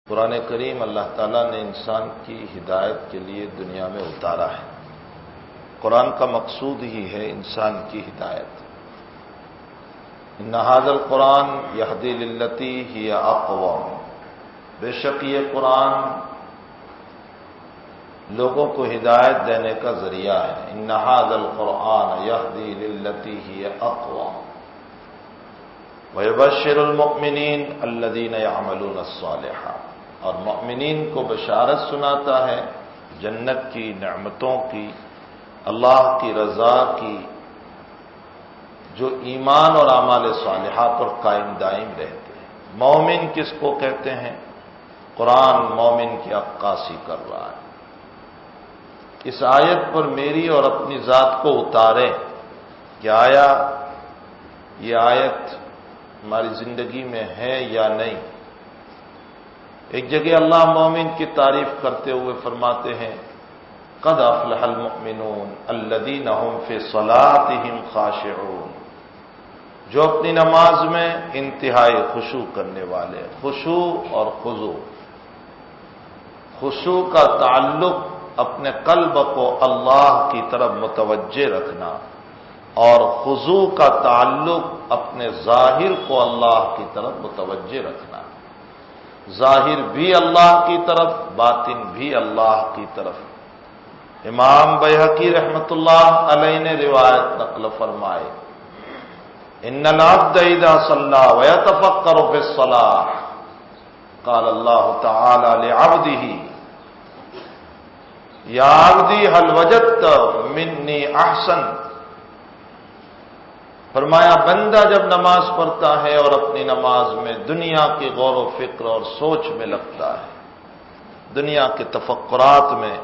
قرآن کریم اللہ تعالیٰ نے انسان کی ہدایت کے لیے دنیا میں اتارا ہے۔ قرآن کا مقصود ہی ہے انسان کی ہدایت۔ ان ھذا القرآن یہدی للتی ہی اقوم، بے شک یہ قرآن لوگوں کو ہدایت دینے کا ذریعہ ہے۔ ان ھذا القرآن یہدی للتی ہی اقوم ویبشر المؤمنین الذین یعملون الصالحات، اور مؤمنین کو بشارت سناتا ہے جنت کی، نعمتوں کی، اللہ کی رضا کی، جو ایمان اور اعمال صالحہ پر قائم دائم رہتے ہیں۔ مومن کس کو کہتے ہیں؟ قرآن مومن کی عکاسی کر رہا ہے۔ اس آیت پر میری اور اپنی ذات کو اتاریں کہ آیا یہ آیت ہماری زندگی میں ہے یا نہیں۔ ایک جگہ اللہ مومن کی تعریف کرتے ہوئے فرماتے ہیں قد افلح المؤمنون الذین هم فی صلاتهم خاشعون، جو اپنی نماز میں انتہائی خشوع کرنے والے۔ خشوع اور خضوع، خشوع کا تعلق اپنے قلب کو اللہ کی طرف متوجہ رکھنا، اور خضوع کا تعلق اپنے ظاہر کو اللہ کی طرف متوجہ رکھنا، ظاہر بھی اللہ کی طرف، باطن بھی اللہ کی طرف۔ امام بیہقی رحمۃ اللہ علیہ نے روایت نقل فرمائے ان العبد اذا صلى ويتفكر في الصلاة قال الله تعالى لعبده یا عبدی هل وجدت منی احسن، فرمایا بندہ جب نماز پڑھتا ہے اور اپنی نماز میں دنیا کی غور و فکر اور سوچ میں لگتا ہے، دنیا کے تفکرات میں،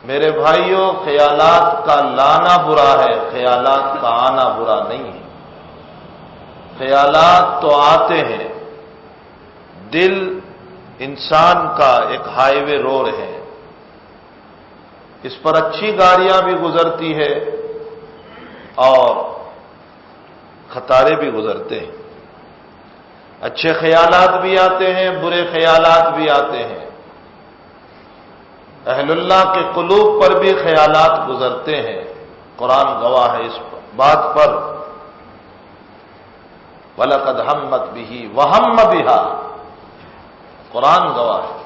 میرے بھائیوں خیالات کا لانا برا ہے، خیالات کا آنا برا نہیں ہے۔ خیالات تو آتے ہیں، دل انسان کا ایک ہائی وے روڈ ہے، اس پر اچھی گاڑیاں بھی گزرتی ہے اور خطارے بھی گزرتے ہیں، اچھے خیالات بھی آتے ہیں، برے خیالات بھی آتے ہیں۔ اہل اللہ کے قلوب پر بھی خیالات گزرتے ہیں، قرآن گواہ ہے اس بات پر وَلَقَدْ هَمَّتْ بِهِ وَهَمَّ بِهَا، قرآن گواہ ہے۔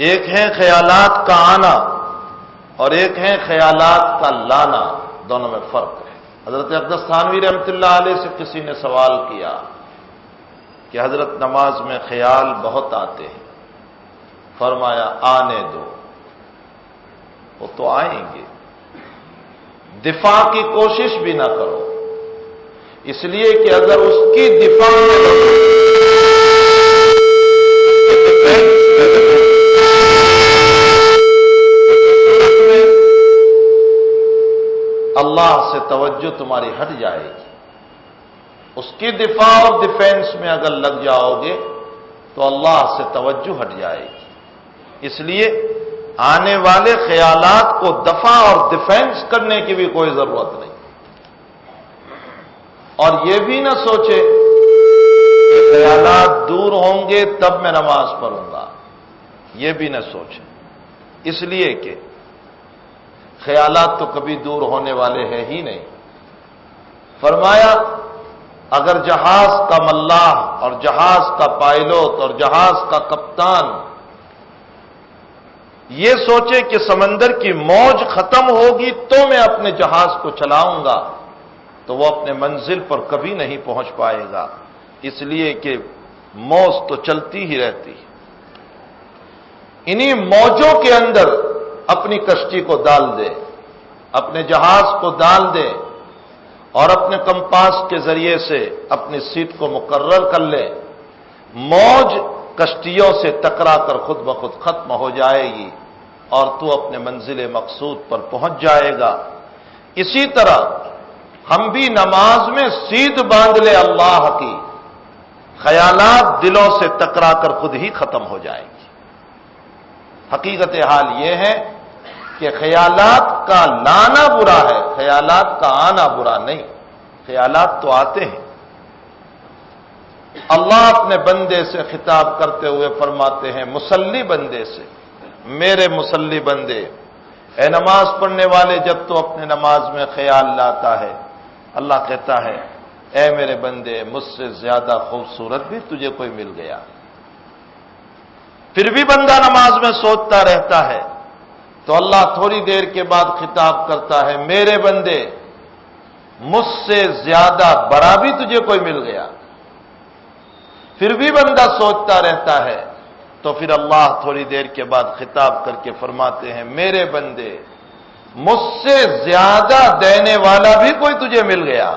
ایک ہے خیالات کا آنا اور ایک ہے خیالات کا لانا، دونوں میں فرق ہے۔ حضرت اقدس تھانوی رحمۃ اللہ علیہ سے کسی نے سوال کیا کہ حضرت نماز میں خیال بہت آتے ہیں، فرمایا آنے دو، وہ تو آئیں گے، دفاع کی کوشش بھی نہ کرو، اس لیے کہ اگر اس کی دفاع میں اللہ سے توجہ تمہاری ہٹ جائے گی، اس کی دفاع اور ڈیفینس میں اگر لگ جاؤ گے تو اللہ سے توجہ ہٹ جائے گی۔ اس لیے آنے والے خیالات کو دفاع اور ڈیفینس کرنے کی بھی کوئی ضرورت نہیں، اور یہ بھی نہ سوچے کہ خیالات دور ہوں گے تب میں نماز پڑھوں گا، یہ بھی نہ سوچے، اس لیے کہ خیالات تو کبھی دور ہونے والے ہیں ہی نہیں۔ فرمایا اگر جہاز کا ملاح اور جہاز کا پائلوٹ اور جہاز کا کپتان یہ سوچے کہ سمندر کی موج ختم ہوگی تو میں اپنے جہاز کو چلاؤں گا، تو وہ اپنے منزل پر کبھی نہیں پہنچ پائے گا، اس لیے کہ موج تو چلتی ہی رہتی ہے۔ انہی موجوں کے اندر اپنی کشتی کو ڈال دے، اپنے جہاز کو ڈال دے، اور اپنے کمپاس کے ذریعے سے اپنی سیٹ کو مقرر کر لے، موج کشتیوں سے ٹکرا کر خود بخود ختم ہو جائے گی اور تو اپنے منزل مقصود پر پہنچ جائے گا۔ اسی طرح ہم بھی نماز میں سیدھ باندھ لے اللہ کی، خیالات دلوں سے ٹکرا کر خود ہی ختم ہو جائیں گی۔ حقیقت حال یہ ہے کہ خیالات کا لانا برا ہے، خیالات کا آنا برا نہیں۔ خیالات تو آتے ہیں، اللہ اپنے بندے سے خطاب کرتے ہوئے فرماتے ہیں، مصلی بندے سے، میرے مصلی بندے، اے نماز پڑھنے والے، جب تو اپنے نماز میں خیال لاتا ہے، اللہ کہتا ہے، اے میرے بندے، مجھ سے زیادہ خوبصورت بھی تجھے کوئی مل گیا۔ پھر بھی بندہ نماز میں سوچتا رہتا ہے، تو اللہ تھوڑی دیر کے بعد خطاب کرتا ہے، میرے بندے، مجھ سے زیادہ بڑا بھی تجھے کوئی مل گیا۔ پھر بھی بندہ سوچتا رہتا ہے، تو پھر اللہ تھوڑی دیر کے بعد خطاب کر کے فرماتے ہیں، میرے بندے، مجھ سے زیادہ دینے والا بھی کوئی تجھے مل گیا۔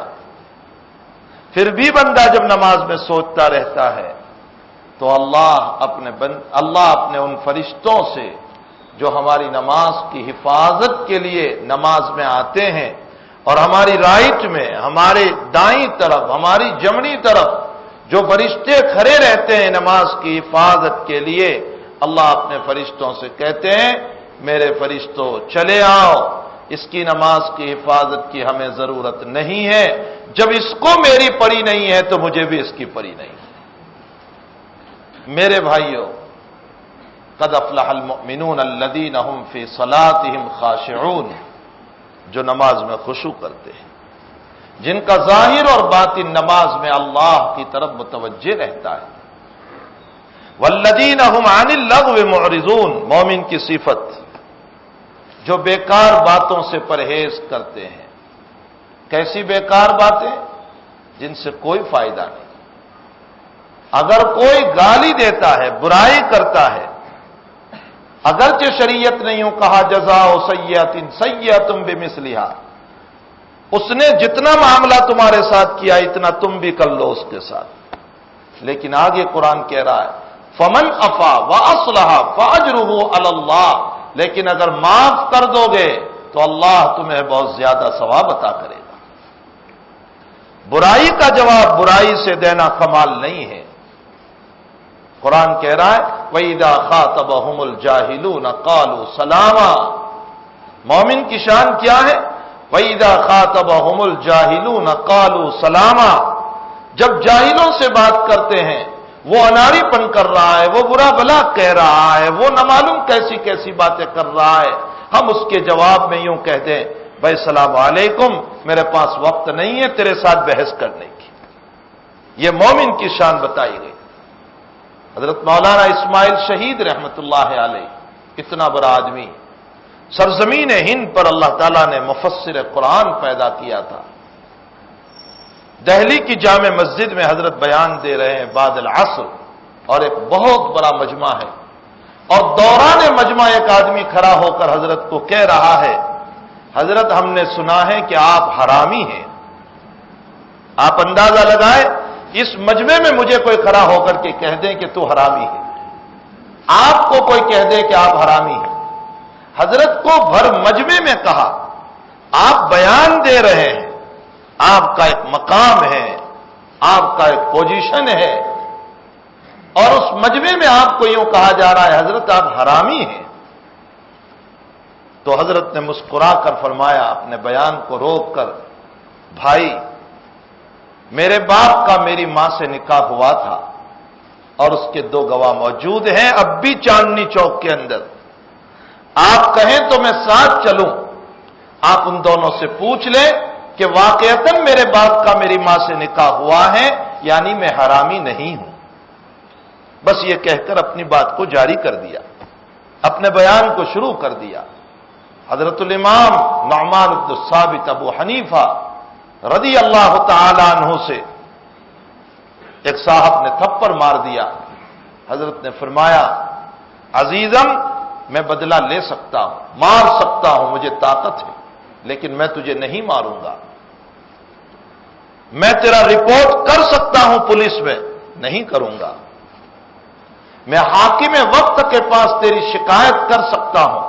پھر بھی بندہ جب نماز میں سوچتا رہتا ہے، تو اللہ اپنے ان فرشتوں سے جو ہماری نماز کی حفاظت کے لیے نماز میں آتے ہیں، اور ہماری رائٹ میں، ہمارے دائیں طرف، ہماری جمنی طرف جو فرشتے کھڑے رہتے ہیں نماز کی حفاظت کے لیے، اللہ اپنے فرشتوں سے کہتے ہیں، میرے فرشتوں چلے آؤ، اس کی نماز کی حفاظت کی ہمیں ضرورت نہیں ہے، جب اس کو میری پڑی نہیں ہے تو مجھے بھی اس کی پڑی نہیں ہے۔ میرے بھائیوں، قد افلح المؤمنون الذین هم فی صلاتهم خاشعون، جو نماز میں خشوع کرتے ہیں، جن کا ظاہر اور باطن نماز میں اللہ کی طرف متوجہ رہتا ہے۔ والذین هم عن اللغو معرضون، مومن کی صفت، جو بیکار باتوں سے پرہیز کرتے ہیں۔ کیسی بیکار باتیں؟ جن سے کوئی فائدہ نہیں۔ اگر کوئی گالی دیتا ہے، برائی کرتا ہے، اگرچہ شریعت نے یوں کہا جزاء سیئۃ سیئۃ بمثلھا، اس نے جتنا معاملہ تمہارے ساتھ کیا اتنا تم بھی کر لو اس کے ساتھ، لیکن آگے قرآن کہہ رہا ہے فمن عفا واصلح فاجرہ علی اللہ، لیکن اگر معاف کر دو گے تو اللہ تمہیں بہت زیادہ ثواب عطا کرے گا۔ برائی کا جواب برائی سے دینا کمال نہیں ہے۔ قرآن کہہ رہا ہے وَإِذَا خَاطَبَهُمُ الْجَاهِلُونَ قَالُوا سَلَامًا، مومن کی شان کیا ہے؟ وَإِذَا خَاطَبَهُمُ الْجَاهِلُونَ قَالُوا سَلَامًا، جب جاہلوں سے بات کرتے ہیں، وہ اناڑی پن کر رہا ہے، وہ برا بلا کہہ رہا ہے، وہ نہ معلوم کیسی کیسی باتیں کر رہا ہے، ہم اس کے جواب میں یوں کہہ دیں، بھائی السلام علیکم، میرے پاس وقت نہیں ہے تیرے ساتھ بحث کرنے کی۔ یہ مومن کی شان بتائی گئی۔ حضرت مولانا اسماعیل شہید رحمت اللہ علیہ، اتنا بڑا آدمی، سرزمین ہند پر اللہ تعالیٰ نے مفسر قرآن پیدا کیا تھا۔ دہلی کی جامع مسجد میں حضرت بیان دے رہے ہیں بعد العصر، اور ایک بہت بڑا مجمع ہے، اور دوران مجمع ایک آدمی کھڑا ہو کر حضرت کو کہہ رہا ہے، حضرت ہم نے سنا ہے کہ آپ حرامی ہیں۔ آپ اندازہ لگائیں، اس مجمع میں مجھے کوئی کھڑا ہو کر کے کہہ دیں کہ تو حرامی ہے، آپ کو کوئی کہہ دے کہ آپ حرامی ہیں۔ حضرت کو بھر مجمع میں کہا، آپ بیان دے رہے ہیں، آپ کا ایک مقام ہے، آپ کا ایک پوزیشن ہے، اور اس مجمع میں آپ کو یوں کہا جا رہا ہے حضرت آپ حرامی ہیں۔ تو حضرت نے مسکرا کر فرمایا، اپنے بیان کو روک کر، بھائی، میرے باپ کا میری ماں سے نکاح ہوا تھا، اور اس کے 2 گواہ موجود ہیں اب بھی چاندنی چوک کے اندر، آپ کہیں تو میں ساتھ چلوں، آپ ان دونوں سے پوچھ لیں کہ واقعتاً میرے باپ کا میری ماں سے نکاح ہوا ہے، یعنی میں حرامی نہیں ہوں۔ بس یہ کہہ کر اپنی بات کو جاری کر دیا، اپنے بیان کو شروع کر دیا۔ حضرت الامام نعمان بن ثابت ابو حنیفہ رضی اللہ تعالی عنہ سے ایک صاحب نے تھپڑ مار دیا۔ حضرت نے فرمایا، عزیزم، میں بدلہ لے سکتا ہوں، مار سکتا ہوں، مجھے طاقت ہے، لیکن میں تجھے نہیں ماروں گا۔ میں تیرا رپورٹ کر سکتا ہوں پولیس میں، نہیں کروں گا۔ میں حاکم وقت کے پاس تیری شکایت کر سکتا ہوں،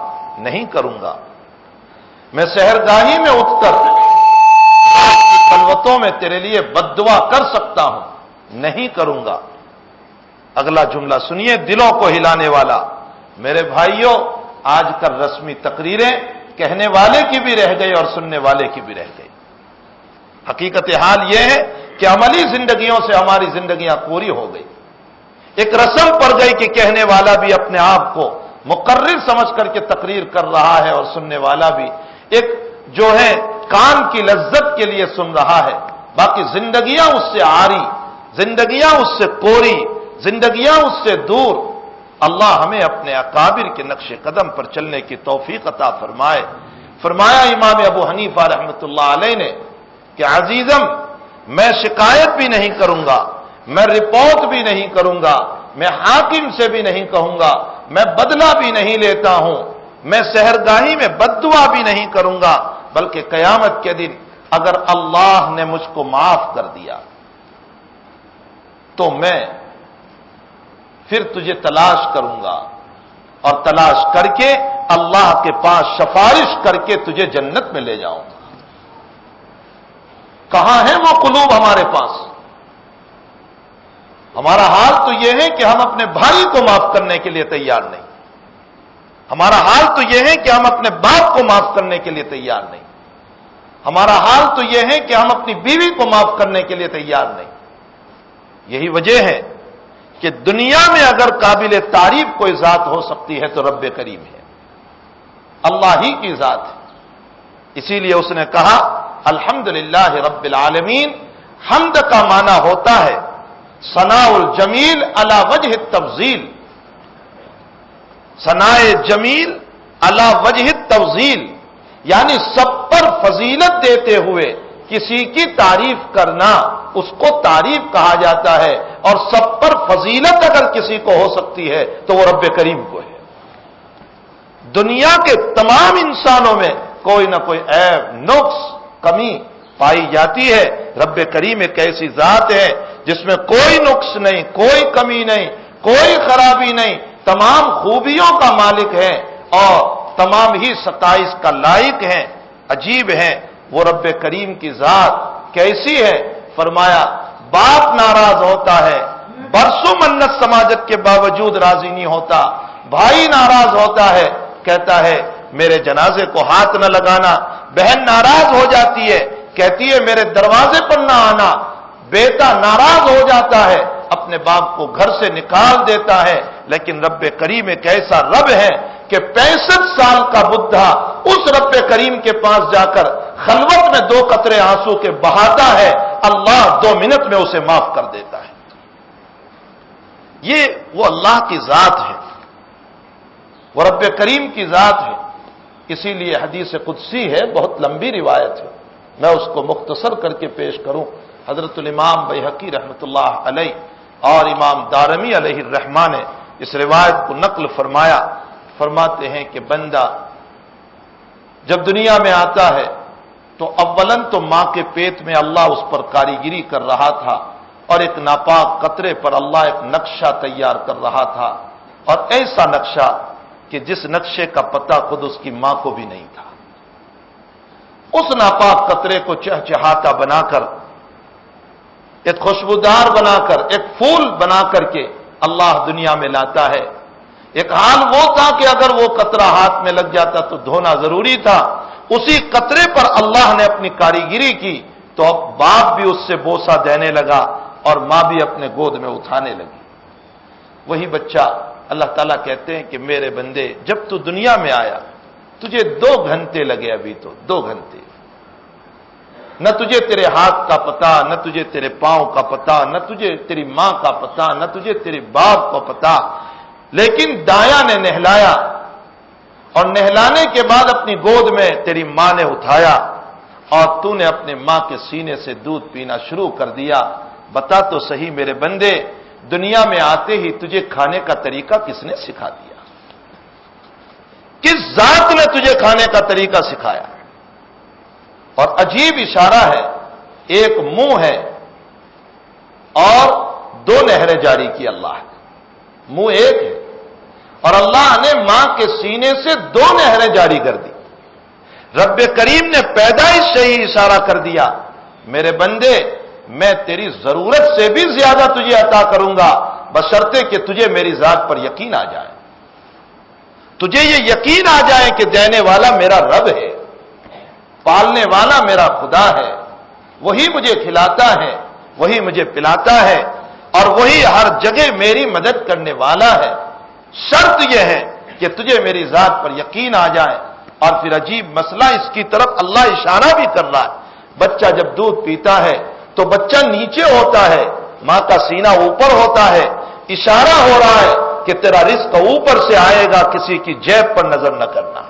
نہیں کروں گا۔ میں سحرگاہی میں اٹھ کر خلوتوں میں تیرے لیے بددعا کر سکتا ہوں، نہیں کروں گا۔ اگلا جملہ سنیے، دلوں کو ہلانے والا۔ میرے بھائیوں، آج کل رسمی تقریریں کہنے والے کی بھی رہ گئی اور سننے والے کی بھی رہ گئی۔ حقیقت حال یہ ہے کہ عملی زندگیوں سے ہماری زندگیاں پوری ہو گئی. ایک رسم پڑ گئی کہ کہنے والا بھی اپنے آپ کو مقرر سمجھ کر کے تقریر کر رہا ہے اور سننے والا بھی ایک جو ہے کان کی لذت کے لیے سن رہا ہے. باقی زندگیاں اس سے عاری، زندگیاں اس سے کوری، زندگیاں اس سے دور. اللہ ہمیں اپنے اکابر کے نقش قدم پر چلنے کی توفیق عطا فرمائے. فرمایا امام ابو حنیفہ رحمۃ اللہ علیہ نے کہ عزیزم، میں شکایت بھی نہیں کروں گا، میں رپورٹ بھی نہیں کروں گا، میں حاکم سے بھی نہیں کہوں گا، میں بدلہ بھی نہیں لیتا ہوں، میں سحرگاہی میں بد دعا بھی نہیں کروں گا، بلکہ قیامت کے دن اگر اللہ نے مجھ کو معاف کر دیا تو میں پھر تجھے تلاش کروں گا اور تلاش کر کے اللہ کے پاس سفارش کر کے تجھے جنت میں لے جاؤں گا. کہاں ہے وہ قلوب ہمارے پاس؟ ہمارا حال تو یہ ہے کہ ہم اپنے بھائی کو معاف کرنے کے لیے تیار نہیں. ہمارا حال تو یہ ہے کہ ہم اپنے باپ کو معاف کرنے کے لیے تیار نہیں. ہمارا حال تو یہ ہے کہ ہم اپنی بیوی کو معاف کرنے کے لیے تیار نہیں. یہی وجہ ہے کہ دنیا میں اگر قابل تعریف کوئی ذات ہو سکتی ہے تو رب کریم ہے، اللہ ہی کی ذات ہے. اسی لیے اس نے کہا الحمدللہ رب العالمین. حمد کا معنی ہوتا ہے ثناء الجمیل علی وجہ التفضیل. ثناء جمیل علی وجہ التفضیل یعنی سب پر فضیلت دیتے ہوئے کسی کی تعریف کرنا، اس کو تعریف کہا جاتا ہے. اور سب پر فضیلت اگر کسی کو ہو سکتی ہے تو وہ رب کریم کو ہے. دنیا کے تمام انسانوں میں کوئی نہ کوئی عیب، نقص، کمی پائی جاتی ہے. رب کریم ایک ایسی ذات ہے جس میں کوئی نقص نہیں، کوئی کمی نہیں، کوئی خرابی نہیں، تمام خوبیوں کا مالک ہے اور تمام ہی ستائش کا لائق ہے. عجیب ہے وہ رب کریم کی ذات کیسی ہے. فرمایا باپ ناراض ہوتا ہے، برسوں منت سماجت کے باوجود راضی نہیں ہوتا. بھائی ناراض ہوتا ہے، کہتا ہے میرے جنازے کو ہاتھ نہ لگانا. بہن ناراض ہو جاتی ہے، کہتی ہے میرے دروازے پر نہ آنا. بیٹا ناراض ہو جاتا ہے، اپنے باپ کو گھر سے نکال دیتا ہے. لیکن رب کریم ایک ایسا رب ہے کہ 65 سال کا بڈھا اس رب کریم کے پاس جا کر خلوت میں 2 قطرے آنسو کے بہاتا ہے، اللہ 2 منٹ میں اسے معاف کر دیتا ہے. یہ وہ اللہ کی ذات ہے، وہ رب کریم کی ذات ہے. اسی لیے حدیث قدسی ہے، بہت لمبی روایت ہے، میں اس کو مختصر کر کے پیش کروں. حضرت الامام بیہقی رحمۃ اللہ علیہ اور امام دارمی علیہ الرحمہ نے اس روایت کو نقل فرمایا. فرماتے ہیں کہ بندہ جب دنیا میں آتا ہے تو اولاً تو ماں کے پیٹ میں اللہ اس پر کاریگری کر رہا تھا اور ایک ناپاک قطرے پر اللہ ایک نقشہ تیار کر رہا تھا، اور ایسا نقشہ کہ جس نقشے کا پتہ خود اس کی ماں کو بھی نہیں تھا. اس ناپاک قطرے کو چہچہاتا بنا کر، ایک خوشبودار بنا کر، ایک پھول بنا کر کے اللہ دنیا میں لاتا ہے. ایک حال وہ تھا کہ اگر وہ قطرہ ہاتھ میں لگ جاتا تو دھونا ضروری تھا. اسی قطرے پر اللہ نے اپنی کاریگری کی تو اب باپ بھی اس سے بوسہ دینے لگا اور ماں بھی اپنے گود میں اٹھانے لگی. وہی بچہ اللہ تعالیٰ کہتے ہیں کہ میرے بندے جب تو دنیا میں آیا تجھے 2 گھنٹے لگے، ابھی تو 2 گھنٹے، نہ تجھے تیرے ہاتھ کا پتا، نہ تجھے تیرے پاؤں کا پتا، نہ تجھے تیری ماں کا پتا، نہ تجھے تیرے باپ کا پتا. لیکن دایا نے نہلایا اور نہلانے کے بعد اپنی گود میں تیری ماں نے اٹھایا اور تو نے اپنے ماں کے سینے سے دودھ پینا شروع کر دیا. بتا تو صحیح میرے بندے، دنیا میں آتے ہی تجھے کھانے کا طریقہ کس نے سکھا دیا؟ کس ذات نے تجھے کھانے کا طریقہ سکھایا؟ اور عجیب اشارہ ہے، ایک منہ ہے اور 2 نہریں جاری کی اللہ نے. منہ ایک ہے اور اللہ نے ماں کے سینے سے 2 نہریں جاری کر دی. رب کریم نے پیدائش سے ہی اشارہ کر دیا میرے بندے میں تیری ضرورت سے بھی زیادہ تجھے عطا کروں گا بشرطے کہ تجھے میری ذات پر یقین آ جائے. تجھے یہ یقین آ جائے کہ دینے والا میرا رب ہے، پالنے والا میرا خدا ہے، وہی مجھے کھلاتا ہے، وہی مجھے پلاتا ہے اور وہی ہر جگہ میری مدد کرنے والا ہے، شرط یہ ہے کہ تجھے میری ذات پر یقین آ جائے۔ اور پھر عجیب مسئلہ، اس کی طرف اللہ اشارہ بھی کر رہا ہے۔ بچہ جب دودھ پیتا ہے تو بچہ نیچے ہوتا ہے، ماں کا سینہ اوپر ہوتا ہے، اشارہ ہو رہا ہے کہ تیرا رزق اوپر سے آئے گا، کسی کی جیب پر نظر نہ کرنا۔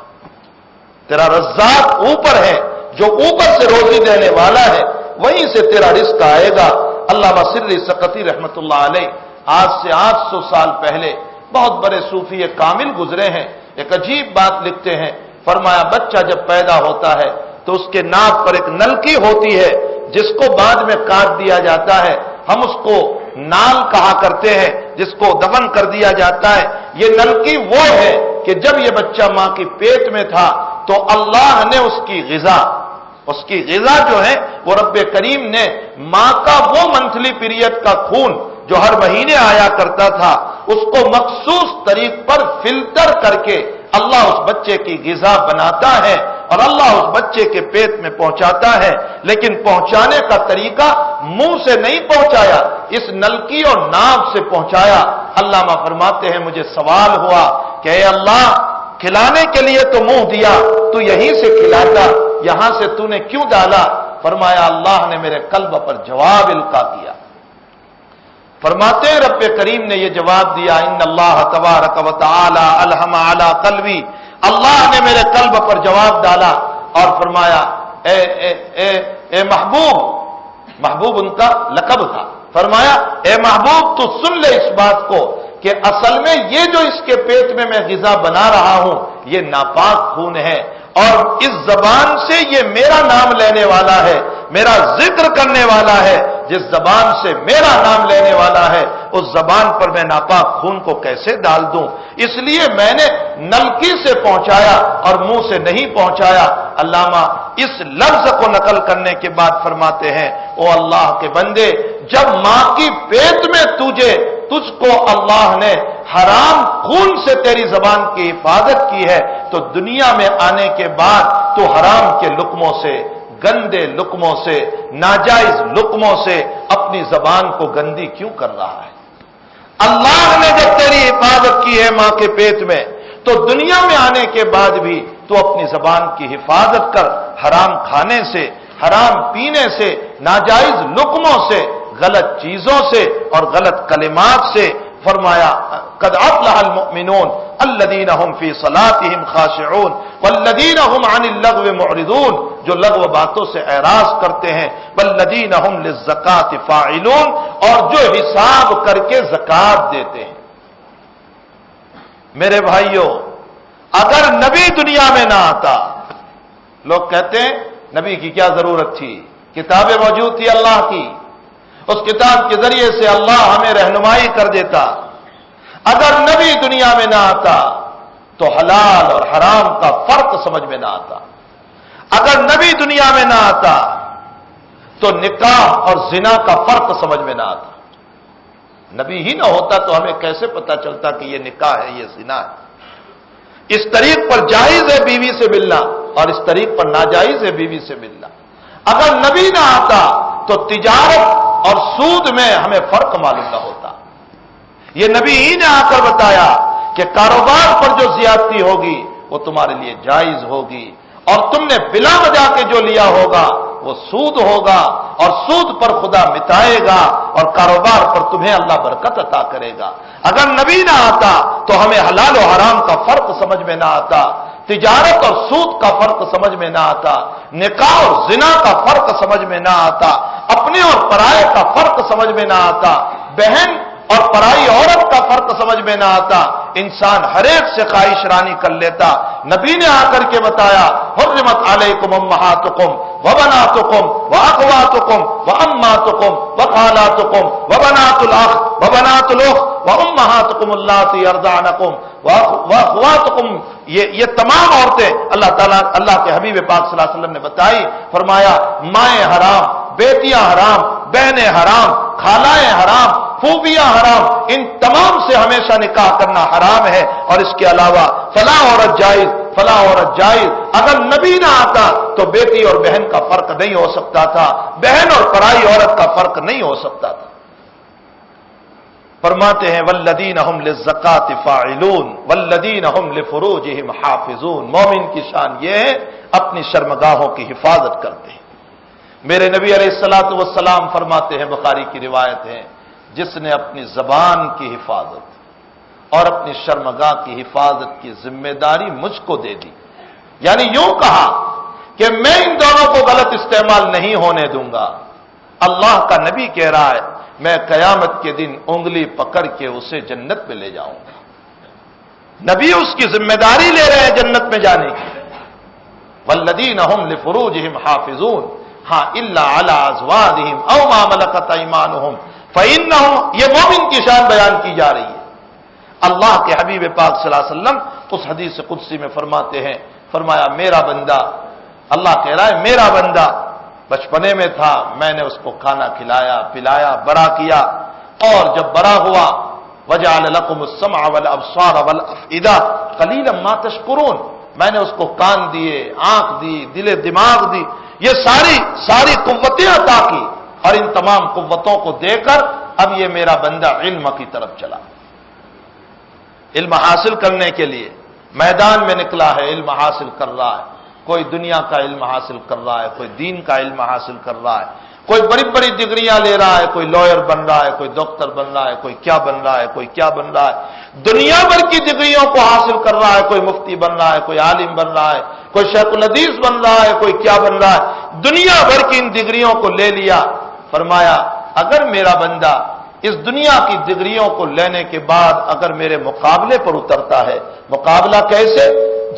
تیرا رزاق اوپر ہے، جو اوپر سے روزی دینے والا ہے، وہیں سے تیرا رزق آئے گا۔ علامہ سری سقطی رحمت اللہ علیہ آج سے 800 سال پہلے بہت بڑے صوفی کامل گزرے ہیں، ایک عجیب بات لکھتے ہیں، فرمایا بچہ جب پیدا ہوتا ہے تو اس کے ناک پر ایک نلکی ہوتی ہے جس کو بعد میں کاٹ دیا جاتا ہے، ہم اس کو نال کہا کرتے ہیں، جس کو دفن کر دیا جاتا ہے۔ یہ نلکی وہ ہے کہ جب یہ بچہ ماں کی پیٹ میں تھا تو اللہ نے اس کی غذا جو ہے وہ رب کریم نے ماں کا وہ منتھلی پیریڈ کا خون جو ہر مہینے آیا کرتا تھا، اس کو مخصوص طریق پر فلٹر کر کے اللہ اس بچے کی غذا بناتا ہے اور اللہ اس بچے کے پیٹ میں پہنچاتا ہے، لیکن پہنچانے کا طریقہ منہ سے نہیں پہنچایا، اس نلکی اور ناف سے پہنچایا۔ علامہ فرماتے ہیں مجھے سوال ہوا کہ اے اللہ، کھلانے کے لیے تو منہ دیا، تو یہیں سے کھلاتا، یہاں سے تو نے کیوں ڈالا؟ فرمایا اللہ نے میرے قلب پر جواب القا کیا۔ فرماتے ہیں رب کریم نے یہ جواب دیا، ان اللہ تبارک و تعالی الہم علی قلبی، اللہ نے میرے قلب پر جواب ڈالا اور فرمایا اے محبوب ان کا لقب تھا، فرمایا اے محبوب تو سن لے اس بات کو کہ اصل میں یہ جو اس کے پیٹ میں غذا بنا رہا ہوں یہ ناپاک خون ہے، اور اس زبان سے یہ میرا نام لینے والا ہے، میرا ذکر کرنے والا ہے، جس زبان سے میرا نام لینے والا ہے اس زبان پر میں ناپاک خون کو کیسے ڈال دوں؟ اس لیے میں نے نلکی سے پہنچایا اور منہ سے نہیں پہنچایا۔ علامہ اس لفظ کو نقل کرنے کے بعد فرماتے ہیں، او اللہ کے بندے، جب ماں کی پیٹ میں تجھ کو اللہ نے حرام خون سے تیری زبان کی حفاظت کی ہے، تو دنیا میں آنے کے بعد تو حرام کے لقموں سے، گندے لقموں سے، ناجائز لقموں سے اپنی زبان کو گندی کیوں کر رہا ہے؟ اللہ نے جب تیری حفاظت کی ہے ماں کے پیٹ میں، تو دنیا میں آنے کے بعد بھی تو اپنی زبان کی حفاظت کر، حرام کھانے سے، حرام پینے سے، ناجائز لقموں سے، غلط چیزوں سے اور غلط کلمات سے۔ فرمایا قد افلح المؤمنون الذين هم في صلاتهم خاشعون والذين هم عن اللغو معرضون، جو لغو باتوں سے اعراض کرتے ہیں، والذين هم للزکاة فاعلون، اور جو حساب کر کے زکات دیتے ہیں۔ میرے بھائیوں، اگر نبی دنیا میں نہ آتا، لوگ کہتے ہیں نبی کی کیا ضرورت تھی، کتابیں موجود تھی اللہ کی، اس کتاب کے ذریعے سے اللہ ہمیں رہنمائی کر دیتا۔ اگر نبی دنیا میں نہ آتا تو حلال اور حرام کا فرق سمجھ میں نہ آتا۔ اگر نبی دنیا میں نہ آتا تو نکاح اور زنا کا فرق سمجھ میں نہ آتا۔ نبی ہی نہ ہوتا تو ہمیں کیسے پتا چلتا کہ یہ نکاح ہے، یہ زنا ہے؟ اس طریق پر جائز ہے بیوی سے ملنا اور اس طریق پر ناجائز ہے بیوی سے ملنا۔ اگر نبی نہ آتا تو تجارت اور سود میں ہمیں فرق معلوم نہ ہوتا۔ یہ نبی ہی نے آ کر بتایا کہ کاروبار پر جو زیادتی ہوگی وہ تمہارے لیے جائز ہوگی، اور تم نے بلا وجہ کے جو لیا ہوگا وہ سود ہوگا، اور سود پر خدا مٹائے گا، اور کاروبار پر تمہیں اللہ برکت عطا کرے گا۔ اگر نبی نہ آتا تو ہمیں حلال و حرام کا فرق سمجھ میں نہ آتا، تجارت اور سود کا فرق سمجھ میں نہ آتا، نکاح اور زنا کا فرق سمجھ میں نہ آتا، اپنے اور پرائے کا فرق سمجھ میں نہ آتا، بہن اور پرائی عورت کا فرق سمجھ میں نہ آتا، انسان ہر ایک سے خواہش رانی کر لیتا۔ نبی نے آ کر کے بتایا، حرمت علیکم امہاتکم وبناتکم واخواتکم واماتکم وخالاتکم وبنات الاخ وبنات الاخت وامہاتکم اللاتی ارضعنکم واخواتکم، یہ تمام عورتیں اللہ تعالیٰ، اللہ کے حبیب پاک صلی اللہ علیہ وسلم نے بتائی۔ فرمایا مائیں حرام، بیٹیاں حرام، بہنیں حرام، خالائیں حرام، پھوپھیاں حرام، ان تمام سے ہمیشہ نکاح کرنا حرام ہے، اور اس کے علاوہ فلاں عورت جائز فلاں عورت جائز. اگر نبی نہ آتا تو بیٹی اور بہن کا فرق نہیں ہو سکتا تھا، بہن اور پرائی عورت کا فرق نہیں ہو سکتا تھا. فرماتے ہیں والذین هم للزکاۃ فاعلون والذین هم لفروجهم حافظون. مومن کی شان یہ ہے اپنی شرمگاہوں کی حفاظت کرتے ہیں. میرے نبی علیہ الصلوۃ والسلام فرماتے ہیں، بخاری کی روایت ہے، جس نے اپنی زبان کی حفاظت اور اپنی شرمگاہ کی حفاظت کی ذمہ داری مجھ کو دے دی، یعنی یوں کہا کہ میں ان دونوں کو غلط استعمال نہیں ہونے دوں گا. اللہ کا نبی کہہ رہا ہے میں قیامت کے دن انگلی پکڑ کے اسے جنت میں لے جاؤں گا. نبی اس کی ذمہ داری لے رہے ہیں جنت میں جانے کی. والذین هم لفروجهم حافظون ہاں الا علی ازواجهم او ما ملکت ایمانهم فانهم، یہ مومن کی شان بیان کی جا رہی ہے. اللہ کے حبیب پاک صلی اللہ علیہ وسلم اس حدیث قدسی میں فرماتے ہیں، فرمایا میرا بندہ، اللہ کہہ رہا ہے میرا بندہ بچپنے میں تھا، میں نے اس کو کھانا کھلایا پلایا بڑا کیا، اور جب بڑا ہوا وجعل لکم السمع والابصار والافئدہ قلیلا ما تشکرون، میں نے اس کو کان دیے، آنکھ دی، دل دماغ دی، یہ ساری قوتیں عطا کی، اور ان تمام قوتوں کو دے کر اب یہ میرا بندہ علم کی طرف چلا. علم حاصل کرنے کے لیے میدان میں نکلا ہے، علم حاصل کر رہا ہے. کوئی دنیا کا علم حاصل کر رہا ہے، کوئی دین کا علم حاصل کر رہا ہے، کوئی بڑی بڑی ڈگریاں لے رہا ہے، کوئی لائر بن رہا ہے، کوئی ڈاکٹر بن رہا ہے، کوئی کیا بن رہا ہے، کوئی کیا بن رہا ہے. دنیا بھر کی ڈگریوں کو حاصل کر رہا ہے، کوئی مفتی بن رہا ہے، کوئی عالم بن رہا ہے، کوئی شیخ الحدیث بن رہا ہے، کوئی کیا بن رہا ہے. دنیا بھر کی ان ڈگریوں کو لے لیا. فرمایا اگر میرا بندہ اس دنیا کی ڈگریوں کو لینے کے بعد اگر میرے مقابلے پر اترتا ہے، مقابلہ کیسے؟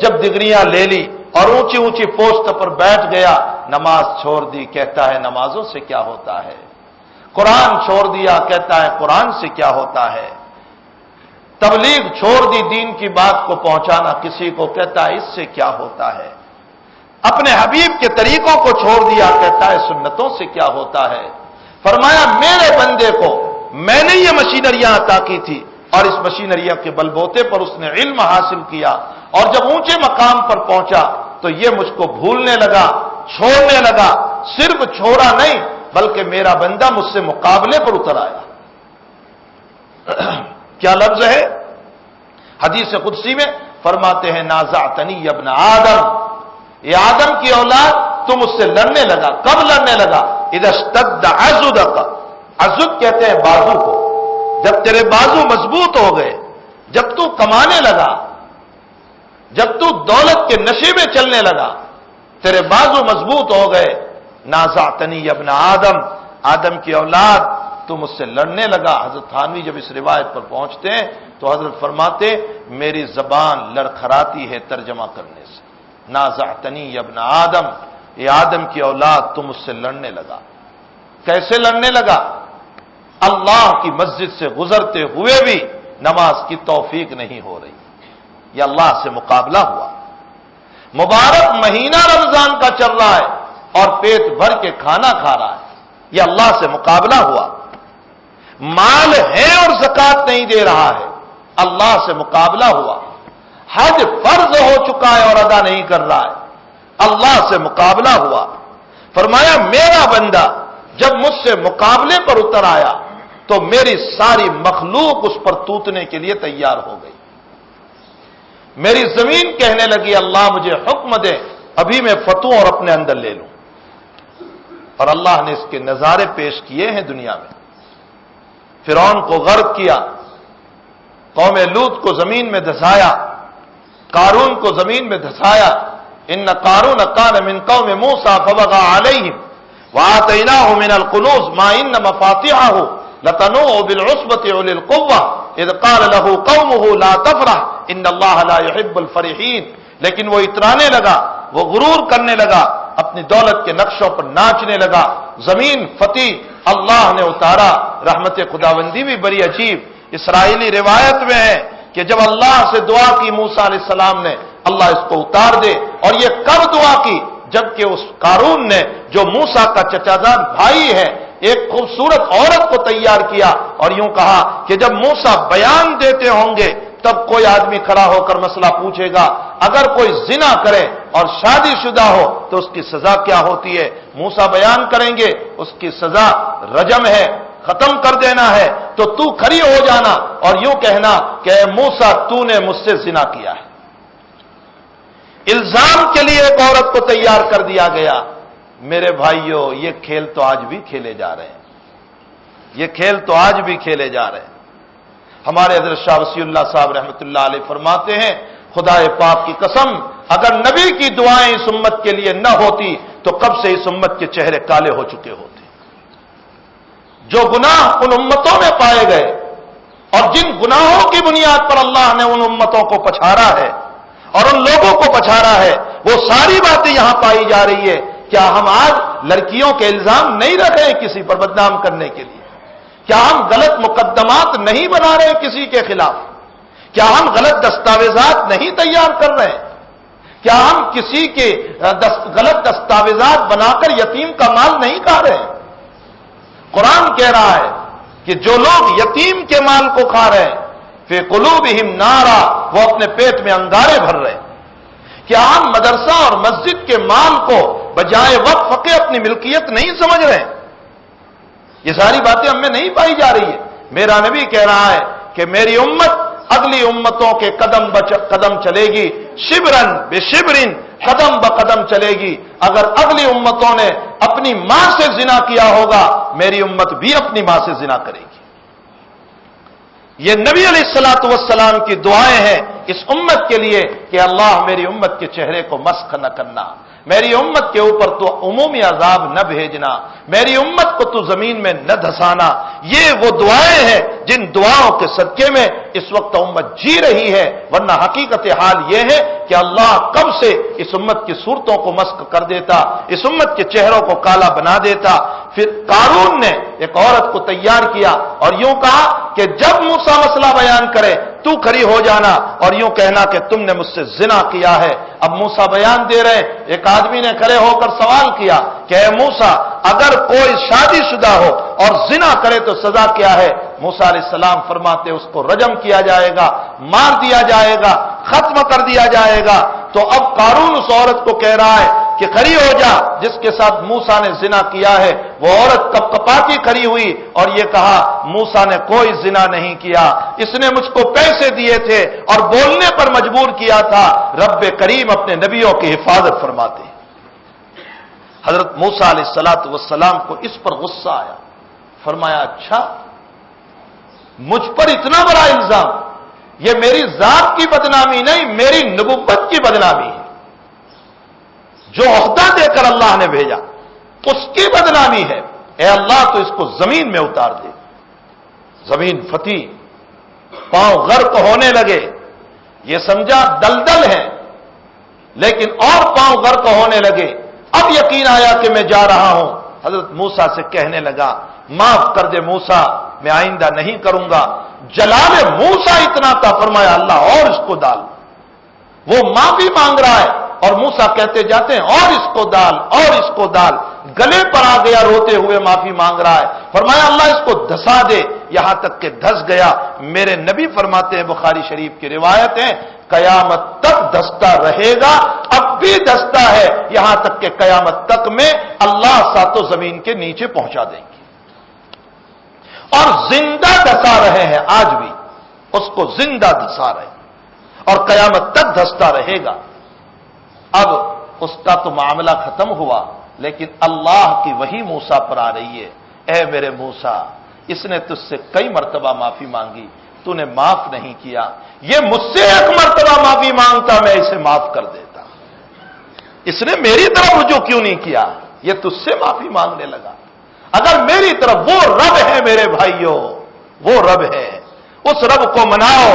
جب ڈگریاں لے لی اور اونچی اونچی پوسٹ پر بیٹھ گیا، نماز چھوڑ دی، کہتا ہے نمازوں سے کیا ہوتا ہے. قرآن چھوڑ دیا، کہتا ہے قرآن سے کیا ہوتا ہے. تبلیغ چھوڑ دی، دین کی بات کو پہنچانا کسی کو، کہتا ہے اس سے کیا ہوتا ہے. اپنے حبیب کے طریقوں کو چھوڑ دیا، کہتا ہے سنتوں سے کیا ہوتا ہے. فرمایا میرے بندے کو میں نے یہ مشینریاں عطا کی تھی، اور اس مشینریاں کے بلبوتے پر اس نے علم حاصل کیا، اور جب اونچے مقام پر پہنچا تو یہ مجھ کو بھولنے لگا، چھوڑنے لگا. صرف چھوڑا نہیں بلکہ میرا بندہ مجھ سے مقابلے پر اتر آیا. کیا لفظ ہے؟ حدیث قدسی میں فرماتے ہیں نازعتنی یا ابن آدم، یہ آدم کی اولاد تم اس سے لڑنے لگا. کب لڑنے لگا؟ اذا اشتد عضدک، عضد کہتے ہیں بازو کو. جب تیرے بازو مضبوط ہو گئے، جب تو کمانے لگا، جب تو دولت کے نشے میں چلنے لگا، تیرے بازو مضبوط ہو گئے. نازعتنی یا ابن آدم، آدم کی اولاد تم اس سے لڑنے لگا. حضرت تھانوی جب اس روایت پر پہنچتے ہیں تو حضرت فرماتے میری زبان لڑکھڑاتی ہے ترجمہ کرنے سے. نازعتنی یا ابن آدم، یہ آدم کی اولاد تم اس سے لڑنے لگا. کیسے لڑنے لگا؟ اللہ کی مسجد سے گزرتے ہوئے بھی نماز کی توفیق نہیں ہو رہی. یہ اللہ سے مقابلہ ہوا. مبارک مہینہ رمضان کا چل رہا ہے اور پیٹ بھر کے کھانا کھا رہا ہے. یہ اللہ سے مقابلہ ہوا. مال ہے اور زکات نہیں دے رہا ہے، اللہ سے مقابلہ ہوا. حج فرض ہو چکا ہے اور ادا نہیں کر رہا ہے، اللہ سے مقابلہ ہوا. فرمایا میرا بندہ جب مجھ سے مقابلے پر اتر آیا تو میری ساری مخلوق اس پر توتنے کے لیے تیار ہو گئی. میری زمین کہنے لگی اللہ مجھے حکم دے، ابھی میں فتو اور اپنے اندر لے لوں. اور اللہ نے اس کے نظارے پیش کیے ہیں دنیا میں. فرعون کو غرق کیا، قوم لوط کو زمین میں دھسایا، قارون کو زمین میں دھسایا. ان قارون کان من قوم موسیٰ فبغى علیہم وآتیناہ من الکنوز ما ان مفاتحہ لتنوء بالعصبۃ اولي القوہ اذ قال له قومه لا تفرح ان اللہ لا يحب الفرحین. لیکن وہ اترانے لگا، وہ غرور کرنے لگا، اپنی دولت کے نقشوں پر ناچنے لگا. زمین فتح اللہ نے اتارا. رحمت خداوندی بھی بڑی عجیب اسرائیلی روایت میں ہے کہ جب اللہ سے دعا کی موسیٰ علیہ السلام نے اللہ اس کو اتار دے. اور یہ کب دعا کی؟ جبکہ اس قارون نے جو موسیٰ کا چچا جان بھائی ہے ایک خوبصورت عورت کو تیار کیا اور یوں کہا کہ جب موسیٰ بیان دیتے ہوں گے تب کوئی آدمی کھڑا ہو کر مسئلہ پوچھے گا، اگر کوئی زنا کرے اور شادی شدہ ہو تو اس کی سزا کیا ہوتی ہے؟ موسیٰ بیان کریں گے اس کی سزا رجم ہے، ختم کر دینا ہے۔ تو تو کھڑی ہو جانا اور یوں کہنا کہ اے موسیٰ تو نے مجھ سے زنا کیا ہے۔ الزام کے لیے ایک عورت کو تیار کر دیا گیا۔ میرے بھائیوں، یہ کھیل تو آج بھی کھیلے جا رہے ہیں، یہ کھیل تو آج بھی کھیلے جا رہے ہیں۔ ہمارے حضرت شاہ وصی اللہ صاحب رحمۃ اللہ علیہ فرماتے ہیں، خدا پاک کی قسم اگر نبی کی دعائیں اس امت کے لیے نہ ہوتی تو کب سے اس امت کے چہرے کالے ہو چکے ہوتے۔ جو گناہ ان امتوں میں پائے گئے اور جن گناہوں کی بنیاد پر اللہ نے ان امتوں کو پچھاڑا ہے اور ان لوگوں کو پچھاڑا ہے، وہ ساری باتیں یہاں پائی جا رہی ہے۔ کیا ہم آج لڑکیوں کے الزام نہیں رکھ رہے ہیں کسی پر بدنام کرنے کے لیے؟ کیا ہم غلط مقدمات نہیں بنا رہے ہیں کسی کے خلاف؟ کیا ہم غلط دستاویزات نہیں تیار کر رہے ہیں؟ کیا ہم کسی کے غلط دستاویزات بنا کر یتیم کا مال نہیں کھا رہے ہیں؟ قرآن کہہ رہا ہے کہ جو لوگ یتیم کے مال کو کھا رہے ہیں فی قلوبہم نارا، وہ اپنے پیٹ میں انگارے بھر رہے ہیں۔ کیا ہم مدرسہ اور مسجد کے مال کو بجائے وقف کے اپنی ملکیت نہیں سمجھ رہے ہیں؟ یہ ساری باتیں ہم میں نہیں پائی جا رہی ہے۔ میرا نبی کہہ رہا ہے کہ میری امت اگلی امتوں کے قدم چلے گی، شبرن بے شبرن، قدم بقدم چلے گی۔ اگر اگلی امتوں نے اپنی ماں سے زنا کیا ہوگا، میری امت بھی اپنی ماں سے زنا کرے گی۔ یہ نبی علیہ الصلوۃ والسلام کی دعائیں ہیں اس امت کے لیے کہ اللہ میری امت کے چہرے کو مسخ نہ کرنا، میری امت کے اوپر تو عمومی عذاب نہ بھیجنا، میری امت کو تو زمین میں نہ دھسانا۔ یہ وہ دعائیں ہیں جن دعاؤں کے صدقے میں اس وقت امت جی رہی ہے، ورنہ حقیقت حال یہ ہے کہ اللہ کب سے اس امت کی صورتوں کو مسخ کر دیتا، اس امت کے چہروں کو کالا بنا دیتا۔ پھر قارون نے ایک عورت کو تیار کیا اور یوں کہا کہ جب موسیٰ مسئلہ بیان کرے تو کھڑی ہو جانا اور یوں کہنا کہ تم نے مجھ سے زنا کیا ہے۔ اب موسیٰ بیان دے رہے، ایک آدمی نے کھڑے ہو کر سوال کیا کہ اے موسیٰ، اگر کوئی شادی شدہ ہو اور زنا کرے تو سزا کیا ہے؟ موسیٰ علیہ السلام فرماتے اس کو رجم کیا جائے گا، مار دیا جائے گا، ختم کر دیا جائے گا۔ تو اب قارون اس عورت کو کہہ رہا ہے کہ کھڑی ہو جا جس کے ساتھ موسیٰ نے زنا کیا ہے۔ وہ عورت کپکپاتی کھڑی ہوئی اور یہ کہا موسیٰ نے کوئی زنا نہیں کیا، اس نے مجھ کو پیسے دیے تھے اور بولنے پر مجبور کیا تھا۔ رب کریم اپنے نبیوں کی حفاظت فرماتے ہیں۔ حضرت موسیٰ علیہ السلام کو اس پر غصہ آیا، فرمایا اچھا مجھ پر اتنا بڑا الزام، یہ میری ذات کی بدنامی نہیں، میری نبوت کی بدنامی ہے۔ جو عہدہ دے کر اللہ نے بھیجا اس کی بدنامی ہے۔ اے اللہ تو اس کو زمین میں اتار دے۔ زمین پھٹی، پاؤں غرق ہونے لگے، یہ سمجھا دلدل ہے، لیکن اور پاؤں غرق ہونے لگے۔ اب یقین آیا کہ میں جا رہا ہوں۔ حضرت موسیٰ سے کہنے لگا معاف کر دے موسیٰ، میں آئندہ نہیں کروں گا۔ جلال موسیٰ اتنا تھا، فرمایا اللہ اور اس کو ڈال۔ وہ معافی مانگ رہا ہے اور موسیٰ کہتے جاتے ہیں اور اس کو ڈال اور اس کو ڈال۔ گلے پر آ گیا، روتے ہوئے معافی مانگ رہا ہے، فرمایا اللہ اس کو دھسا دے، یہاں تک کہ دھس گیا۔ میرے نبی فرماتے ہیں، بخاری شریف کی روایت ہے، قیامت تک دھستا رہے گا، اب بھی دھستا ہے، یہاں تک کہ قیامت تک میں اللہ ساتوں زمین کے نیچے پہنچا دیں گے۔ اور زندہ دھسا رہے ہیں، آج بھی اس کو زندہ دھسا رہے اور قیامت تک دھستا رہے گا۔ اب اس کا تو معاملہ ختم ہوا، لیکن اللہ کی وحی موسیٰ پر آ رہی ہے، اے میرے موسیٰ اس نے تجھ سے کئی مرتبہ معافی مانگی، تو نے معاف نہیں کیا، یہ مجھ سے ایک مرتبہ معافی مانگتا میں اسے معاف کر دیتا، اس نے میری طرف رجوع کیوں نہیں کیا، یہ تجھ سے معافی مانگنے لگا۔ اگر میری طرف وہ رب ہے میرے بھائیوں، وہ رب ہے، اس رب کو مناؤ،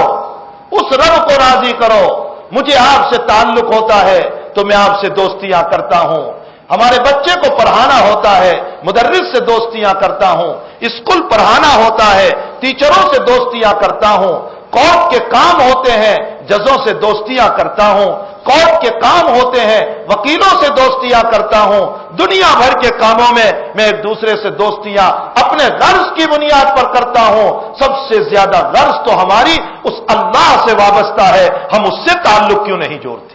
اس رب کو راضی کرو۔ مجھے آپ سے تعلق ہوتا ہے تو میں آپ سے دوستیاں کرتا ہوں، ہمارے بچے کو پڑھانا ہوتا ہے، مدرس سے دوستیاں کرتا ہوں، اسکول پڑھانا ہوتا ہے، ٹیچروں سے دوستیاں کرتا ہوں، کورٹ کے کام ہوتے ہیں، ججوں سے دوستیاں کرتا ہوں، کورٹ کے کام ہوتے ہیں، وکیلوں سے دوستیاں کرتا ہوں، دنیا بھر کے کاموں میں میں ایک دوسرے سے دوستیاں اپنے غرض کی بنیاد پر کرتا ہوں۔ سب سے زیادہ غرض تو ہماری اس اللہ سے وابستہ ہے، ہم اس سے تعلق کیوں نہیں جوڑتے؟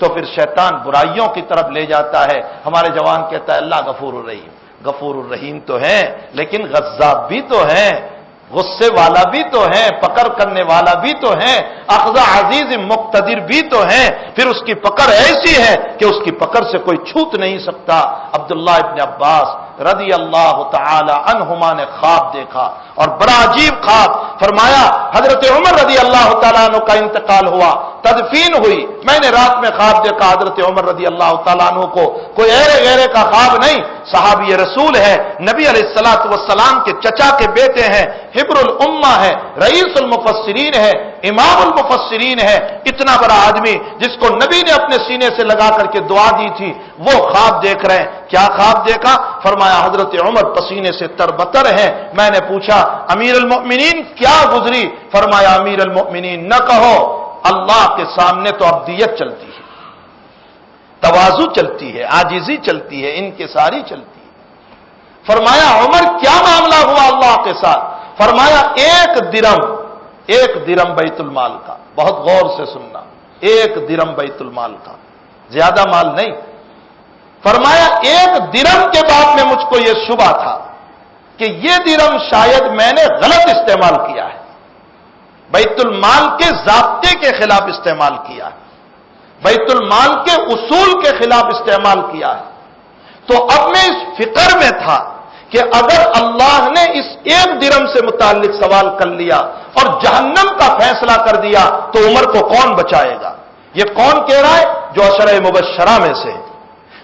تو پھر شیطان برائیوں کی طرف لے جاتا ہے. ہمارے جوان کہتا ہے اللہ غفور الرحیم. غفور الرحیم تو ہیں لیکن غضاب بھی تو ہیں, غصے والا بھی تو ہیں, پکڑ کرنے والا بھی تو ہیں, اخذ عزیز مقتدر بھی تو ہیں. پھر اس کی پکڑ ایسی ہے کہ اس کی پکڑ سے کوئی چھوٹ نہیں سکتا. عبداللہ ابن عباس رضی اللہ تعالی عنہما نے خواب دیکھا اور بڑا عجیب خواب. فرمایا حضرت عمر رضی اللہ تعالیٰ عنہ کا انتقال ہوا, تدفین ہوئی. میں نے رات میں خواب دیکھا حضرت عمر رضی اللہ تعالیٰ عنہ کو, کوئی ایرے غیرے کا خواب نہیں, صحابی رسول ہے, نبی علیہ الصلوۃ والسلام کے چچا کے بیٹے ہیں, حبر الامہ ہے, رئیس المفسرین ہے, امام المفسرین ہے, اتنا بڑا آدمی جس کو نبی نے اپنے سینے سے لگا کر کے دعا دی تھی, وہ خواب دیکھ رہے ہیں. کیا خواب دیکھا؟ فرمایا حضرت عمر پسینے سے تربتر ہیں. میں نے پوچھا امیر المؤمنین کیا گزری؟ فرمایا امیر المؤمنین نہ کہو, اللہ کے سامنے تو عبدیت چلتی ہے, تواضع چلتی ہے, عاجزی چلتی ہے, انکساری چلتی ہے. فرمایا عمر کیا معاملہ ہوا اللہ کے ساتھ؟ فرمایا ایک درم بیت المال کا, بہت غور سے سننا, ایک درم بیت المال کا, زیادہ مال نہیں. فرمایا ایک درم کے بعد میں مجھ کو یہ شبہ تھا کہ یہ درم شاید میں نے غلط استعمال کیا ہے, بیت المال کے ضابطے کے خلاف استعمال کیا ہے, بیت المال کے اصول کے خلاف استعمال کیا ہے. تو اب میں اس فکر میں تھا کہ اگر اللہ نے اس ایک درم سے متعلق سوال کر لیا اور جہنم کا فیصلہ کر دیا تو عمر کو کون بچائے گا؟ یہ کون کہہ رہا ہے؟ جو عشرہ مبشرہ میں سے,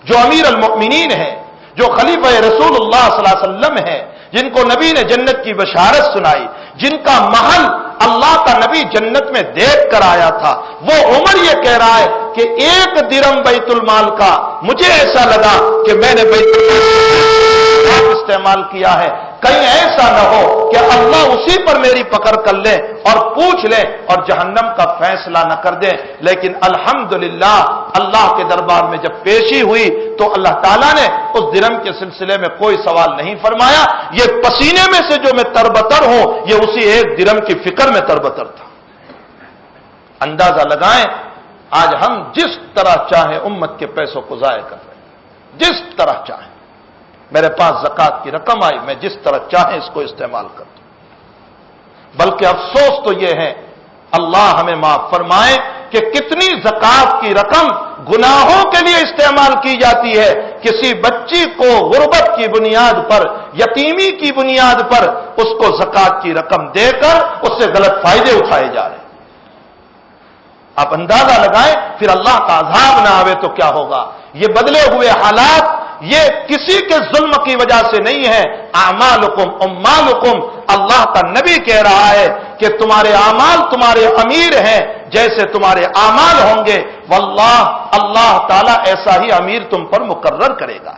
جو امیر المؤمنین ہے, جو خلیفہ رسول اللہ صلی اللہ علیہ وسلم ہے, جن کو نبی نے جنت کی بشارت سنائی, جن کا محل اللہ کا نبی جنت میں دیکھ کر آیا تھا, وہ عمر یہ کہہ رہا ہے کہ ایک درم بیت المال کا مجھے ایسا لگا کہ میں نے بیت المال استعمال کیا ہے. کہیں ایسا نہ ہو کہ اللہ اسی پر میری پکڑ کر لے اور پوچھ لے اور جہنم کا فیصلہ نہ کر دے. لیکن الحمدللہ اللہ کے دربار میں جب پیشی ہوئی تو اللہ تعالیٰ نے اس درم کے سلسلے میں کوئی سوال نہیں فرمایا. یہ پسینے میں سے جو میں تربتر ہوں یہ اسی ایک درم کی فکر میں تربتر تھا. اندازہ لگائیں آج ہم جس طرح چاہیں امت کے پیسوں کو ضائع کر رہے ہیں, جس طرح چاہیں. میرے پاس زکات کی رقم آئی, میں جس طرح چاہیں اس کو استعمال کر دوں. بلکہ افسوس تو یہ ہے, اللہ ہمیں معاف فرمائے, کہ کتنی زکات کی رقم گناہوں کے لیے استعمال کی جاتی ہے. کسی بچی کو غربت کی بنیاد پر, یتیمی کی بنیاد پر اس کو زکات کی رقم دے کر اس سے غلط فائدے اٹھائے جا رہے ہیں. آپ اندازہ لگائیں پھر اللہ کا عذاب نہ آوے تو کیا ہوگا. یہ بدلے ہوئے حالات یہ کسی کے ظلم کی وجہ سے نہیں ہے. اعمالکم امالکم, اللہ کا نبی کہہ رہا ہے کہ تمہارے اعمال تمہارے امیر ہیں جیسے تمہارے اعمال ہوں گے, واللہ اللہ تعالیٰ ایسا ہی امیر تم پر مقرر کرے گا.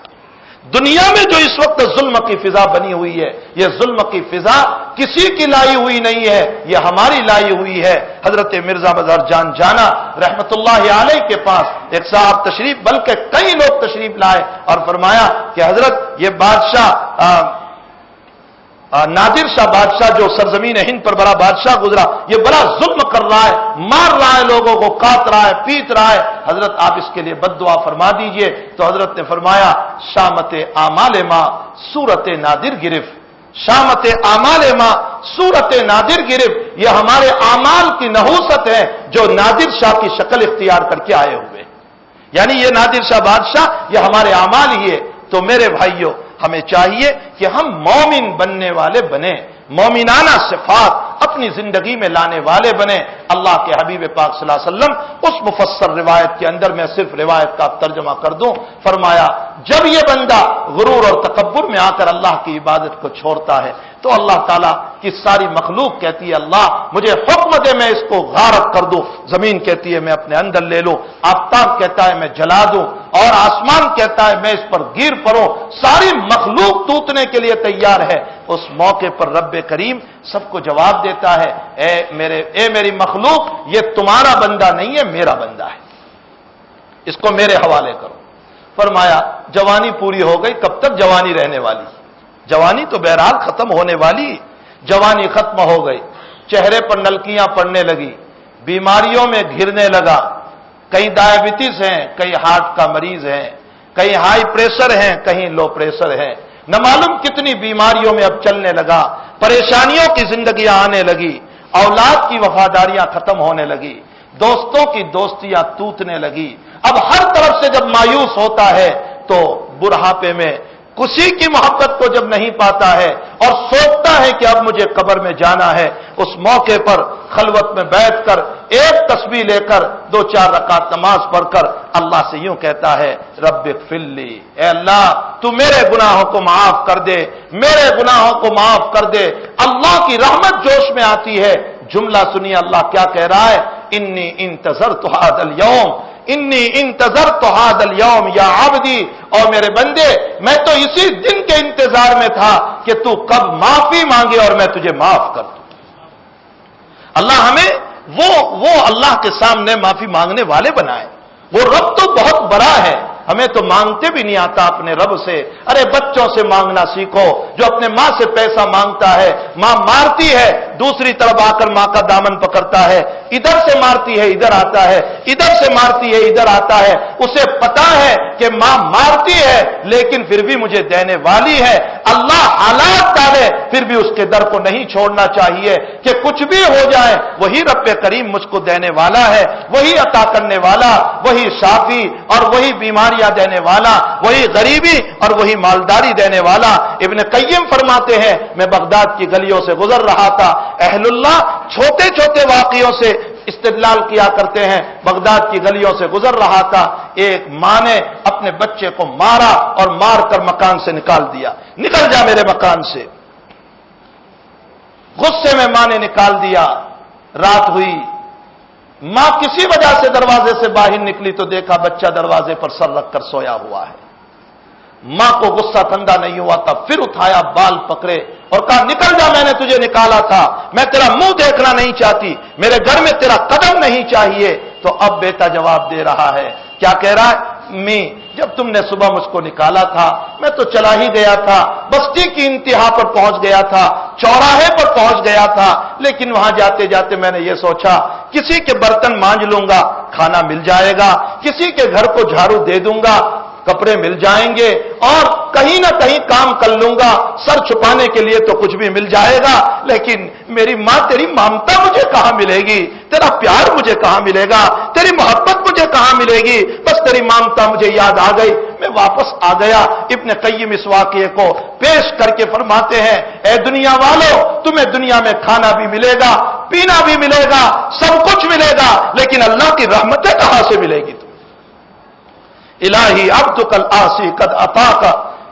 دنیا میں جو اس وقت ظلم کی فضا بنی ہوئی ہے, یہ ظلم کی فضا کسی کی لائی ہوئی نہیں ہے, یہ ہماری لائی ہوئی ہے. حضرت مرزا مظہر جان جانا رحمت اللہ علیہ کے پاس ایک صاحب تشریف, بلکہ کئی لوگ تشریف لائے اور فرمایا کہ حضرت یہ بادشاہ نادر شاہ بادشاہ جو سرزمین ہند پر بڑا بادشاہ گزرا, یہ بڑا ظلم کر رہا ہے, مار رہا ہے, لوگوں کو کاٹ رہا ہے, پیٹ رہا ہے. حضرت آپ اس کے لیے بد دعا فرما دیجئے. تو حضرت نے فرمایا شامت اعمال ماں صورت نادر گرفت, شامت اعمال ماں صورت نادر گرفت. یہ ہمارے اعمال کی نحوست ہے جو نادر شاہ کی شکل اختیار کر کے آئے ہوئے, یعنی یہ نادر شاہ بادشاہ یہ ہمارے اعمال ہی ہے. تو میرے بھائیوں ہمیں چاہیے کہ ہم مومن بننے والے بنیں, مومنانہ صفات اپنی زندگی میں لانے والے بنیں. اللہ کے حبیب پاک صلی اللہ علیہ وسلم اس مفسر روایت کے اندر میں صرف روایت کا ترجمہ کر دوں, فرمایا جب یہ بندہ غرور اور تکبر میں آ کر اللہ کی عبادت کو چھوڑتا ہے تو اللہ تعالیٰ کی ساری مخلوق کہتی ہے اللہ مجھے حکم دے میں اس کو غارت کر دوں, زمین کہتی ہے میں اپنے اندر لے لوں, آفتاب کہتا ہے میں جلا دوں, اور آسمان کہتا ہے میں اس پر گر پڑوں. ساری مخلوق ٹوٹنے کے لیے تیار ہے. اس موقع پر رب کریم سب کو جواب دیتا ہے اے میری مخلوق یہ تمہارا بندہ نہیں ہے, میرا بندہ ہے, اس کو میرے حوالے کرو. فرمایا جوانی پوری ہو گئی, کب تک جوانی رہنے والی؟ جوانی تو بہرحال ختم ہونے والی. جوانی ختم ہو گئی, چہرے پر نلکیاں پڑنے لگی, بیماریوں میں گھرنے لگا, کہیں ڈائبٹیز ہیں، کہیں ہارٹ کا مریض ہے، کہیں ہائی پریشر ہے، کہیں لو پریشر ہے، نہ معلوم کتنی بیماریوں میں اب چلنے لگا، پریشانیوں کی زندگیاں آنے لگی، اولاد کی وفاداریاں ختم ہونے لگی، دوستوں کی دوستیاں ٹوٹنے لگی۔ اب ہر طرف سے جب مایوس ہوتا ہے تو بڑھاپے میں کسی کی محبت کو جب نہیں پاتا ہے اور سوچتا ہے کہ اب مجھے قبر میں جانا ہے، اس موقع پر خلوت میں بیٹھ کر ایک تسبیح لے کر 2-4 رکعت نماز پڑھ کر اللہ سے یوں کہتا ہے، رب اغفر لی، اے اللہ تو میرے گناہوں کو معاف کر دے، میرے گناہوں کو معاف کر دے۔ اللہ کی رحمت جوش میں آتی ہے۔ جملہ سنیے اللہ کیا کہہ رہا ہے، انی انتظرت ھذا الیوم، انی انتظرت ھذا الیوم یا عبدی، اور میرے بندے میں تو اسی دن کے انتظار میں تھا کہ تو کب معافی مانگے اور میں تجھے معاف کر دوں۔ اللہ ہمیں وہ اللہ کے سامنے معافی مانگنے والے بنائے۔ وہ رب تو بہت بڑا ہے، ہمیں تو مانگتے بھی نہیں آتا اپنے رب سے۔ ارے بچوں سے مانگنا سیکھو، جو اپنے ماں سے پیسہ مانگتا ہے، ماں مارتی ہے، دوسری طرف آ کر ماں کا دامن پکڑتا ہے، ادھر سے مارتی ہے ادھر آتا ہے، ادھر سے مارتی ہے ادھر آتا ہے، اسے پتا ہے کہ ماں مارتی ہے لیکن پھر بھی مجھے دینے والی ہے۔ اللہ حالات ڈالے پھر بھی اس کے در کو نہیں چھوڑنا چاہیے کہ کچھ بھی ہو جائے وہی رب کریم مجھ کو دینے والا ہے، وہی عطا کرنے والا، وہی شافی اور وہی بیماریاں دینے والا، وہی غریبی اور وہی مالداری دینے والا۔ ابن قیم فرماتے ہیں میں بغداد کی گلیوں سے گزر رہا تھا، اہل اللہ چھوٹے چھوٹے واقعوں سے استدلال کیا کرتے ہیں، بغداد کی گلیوں سے گزر رہا تھا، ایک ماں نے اپنے بچے کو مارا اور مار کر مکان سے نکال دیا، نکل جا میرے مکان سے، غصے میں ماں نے نکال دیا۔ رات ہوئی، ماں کسی وجہ سے دروازے سے باہر نکلی تو دیکھا بچہ دروازے پر سر رکھ کر سویا ہوا ہے۔ ماں کو غصہ ٹھنڈا نہیں ہوا تھا، پھر اٹھایا، بال پکڑے اور کہا نکل جا، میں نے تجھے نکالا تھا، میں تیرا منہ دیکھنا نہیں چاہتی، میرے گھر میں تیرا قدم نہیں چاہیے۔ تو اب بیٹا جواب دے رہا ہے، کیا کہہ رہا ہے، امی جب تم نے صبح مجھ کو نکالا تھا میں تو چلا ہی گیا تھا، بستی کی انتہا پر پہنچ گیا تھا، چوراہے پر پہنچ گیا تھا، لیکن وہاں جاتے جاتے میں نے یہ سوچا کسی کے برتن مانج لوں گا کھانا مل جائے گا، کسی کے گھر کو جھاڑو دے دوں گا کپڑے مل جائیں گے، اور کہیں نہ کہیں کام کر لوں گا، سر چھپانے کے لیے تو کچھ بھی مل جائے گا، لیکن میری ماں تیری ممتا مجھے کہاں ملے گی، تیرا پیار مجھے کہاں ملے گا، تیری محبت مجھے کہاں ملے گی، بس تیری ممتا مجھے یاد آ گئی، میں واپس آ گیا۔ ابن قیم اس واقعے کو پیش کر کے فرماتے ہیں، اے دنیا والو تمہیں دنیا میں کھانا بھی ملے گا، پینا بھی ملے گا، سب کچھ ملے گا، لیکن اللہ کی رحمتیں کہاں سے ملے گی؟ الہی عبدک العاصی قد عطاک،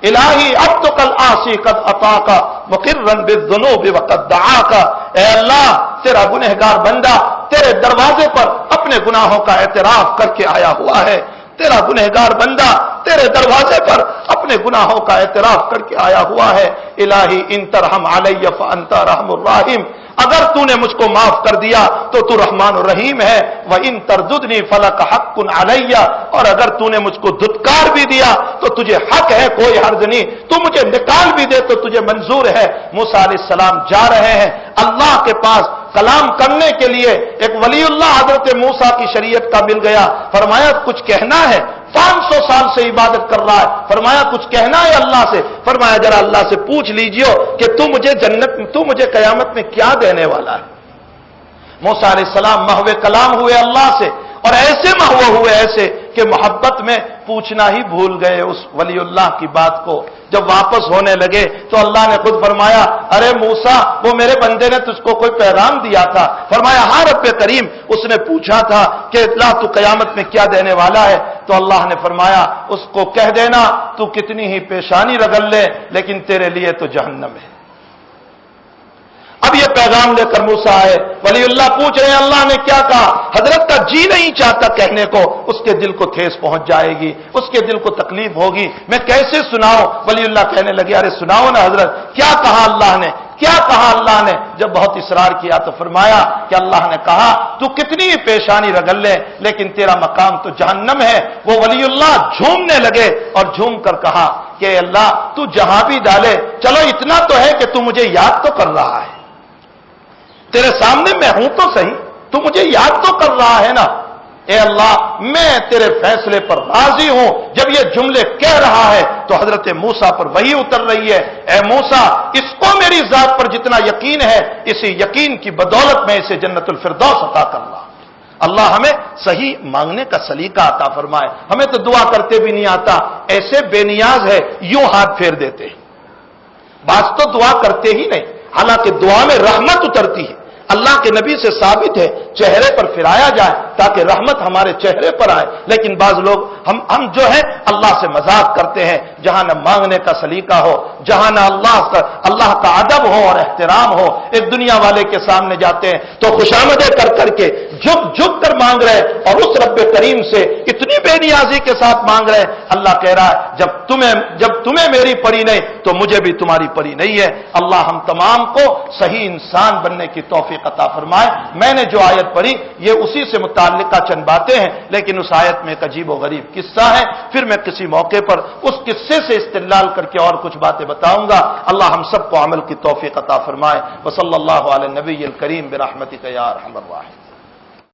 الہی عبدک العاصی قد عطاک مقرا بالذنوب وقد دعاک، اے اللہ تیرا گنہگار بندہ تیرے دروازے پر اپنے گناہوں کا اعتراف کر کے آیا ہوا ہے، تیرا گنہگار بندہ تیرے دروازے پر اپنے گناہوں کا اعتراف کر کے آیا ہوا ہے۔ الہی ان ترحم علی فانت ارحم الراحم، اگر تو نے مجھ کو معاف کر دیا تو تو رحمان الرحیم ہے، وَإِن تَرْدُدْنِي فَلَكَ حَقٌّ عَلَيَّ، اور اگر تو نے مجھ کو دھتکار بھی دیا تو تجھے حق ہے، کوئی حرج نہیں، تو مجھے نکال بھی دے تو تجھے منظور ہے۔ موسیٰ علیہ السلام جا رہے ہیں اللہ کے پاس کلام کرنے کے لیے، ایک ولی اللہ حضرت موسیٰ کی شریعت کا مل گیا، فرمایا کچھ کہنا ہے، 500 سال سے عبادت کر رہا ہے، فرمایا کچھ کہنا ہے اللہ سے، فرمایا ذرا اللہ سے پوچھ لیجئے کہ تو مجھے قیامت میں کیا دینے والا ہے۔ موسیٰ علیہ السلام محو کلام ہوئے اللہ سے، اور ایسے محو ہوئے ایسے کہ محبت میں پوچھنا ہی بھول گئے اس ولی اللہ کی بات کو۔ جب واپس ہونے لگے تو اللہ نے خود فرمایا، ارے موسیٰ وہ میرے بندے نے تجھ کو کوئی پیغام دیا تھا، فرمایا ہاں رب کریم اس نے پوچھا تھا کہ اللہ تو قیامت میں کیا دینے والا ہے، تو اللہ نے فرمایا اس کو کہہ دینا تو کتنی ہی پیشانی رگل لے لیکن تیرے لیے تو جہنم ہے۔ اب یہ پیغام لے کر موسیٰ آئے، ولی اللہ پوچھ رہے ہیں اللہ نے کیا کہا، حضرت کا جی نہیں چاہتا کہنے کو، اس کے دل کو ٹھیس پہنچ جائے گی، اس کے دل کو تکلیف ہوگی، میں کیسے سناؤں؟ ولی اللہ کہنے لگے ارے سناؤ نا حضرت، کیا کہا اللہ نے، کیا کہا اللہ نے؟ جب بہت اصرار کیا تو فرمایا کہ اللہ نے کہا تو کتنی ہی پیشانی رگل لے لیکن تیرا مقام تو جہنم ہے۔ وہ ولی اللہ جھومنے لگے اور جھوم کر کہا کہ اللہ تو جہاں بھی ڈالے چلو اتنا تو ہے کہ تو مجھے یاد تو کر رہا ہے، تیرے سامنے میں ہوں تو صحیح، تو مجھے یاد تو کر رہا ہے نا۔ اے اللہ میں تیرے فیصلے پر راضی ہوں. جب یہ جملے کہہ رہا ہے تو حضرت موسیٰ پر وحی اتر رہی ہے. اے موسیٰ، اس کو میری ذات پر جتنا یقین ہے، اسی یقین کی بدولت میں اسے جنت الفردوس عطا کرنا. اللہ ہمیں صحیح مانگنے کا سلیقہ عطا فرمائے. ہمیں تو دعا کرتے بھی نہیں آتا، ایسے بے نیاز ہے یوں ہاتھ پھیر دیتے. بعض تو دعا کرتے ہی نہیں، حالانکہ دعا میں رحمت اترتی ہے. اللہ کے نبی سے ثابت ہے چہرے پر پھرایا جائے تاکہ رحمت ہمارے چہرے پر آئے. لیکن بعض لوگ ہم جو ہے اللہ سے مذاق کرتے ہیں. جہاں نہ مانگنے کا سلیقہ ہو، جہاں نہ اللہ کا ادب ہو اور احترام ہو. ایک دنیا والے کے سامنے جاتے ہیں تو خوشامدیں کر کے جھک کر مانگ رہے، اور اس رب کریم سے اتنی بے نیازی کے ساتھ مانگ رہے. اللہ کہہ رہا ہے جب تمہیں میری پری نہیں تو مجھے بھی تمہاری پری نہیں ہے. اللہ ہم تمام کو صحیح انسان بننے کی توفیق عطا فرمائے. میں نے جو آیت پڑھی یہ اسی سے متعلقہ چند باتیں ہیں، لیکن اس آیت میں ایک عجیب و غریب قصہ ہے. پھر میں کسی موقع پر اس قصے سے استدلال کر کے اور کچھ باتیں بتاؤں گا. اللہ ہم سب کو عمل کی توفیق عطا فرمائے. وصلی اللہ علی النبی الکریم برحمتک یا ارحم الراحمین.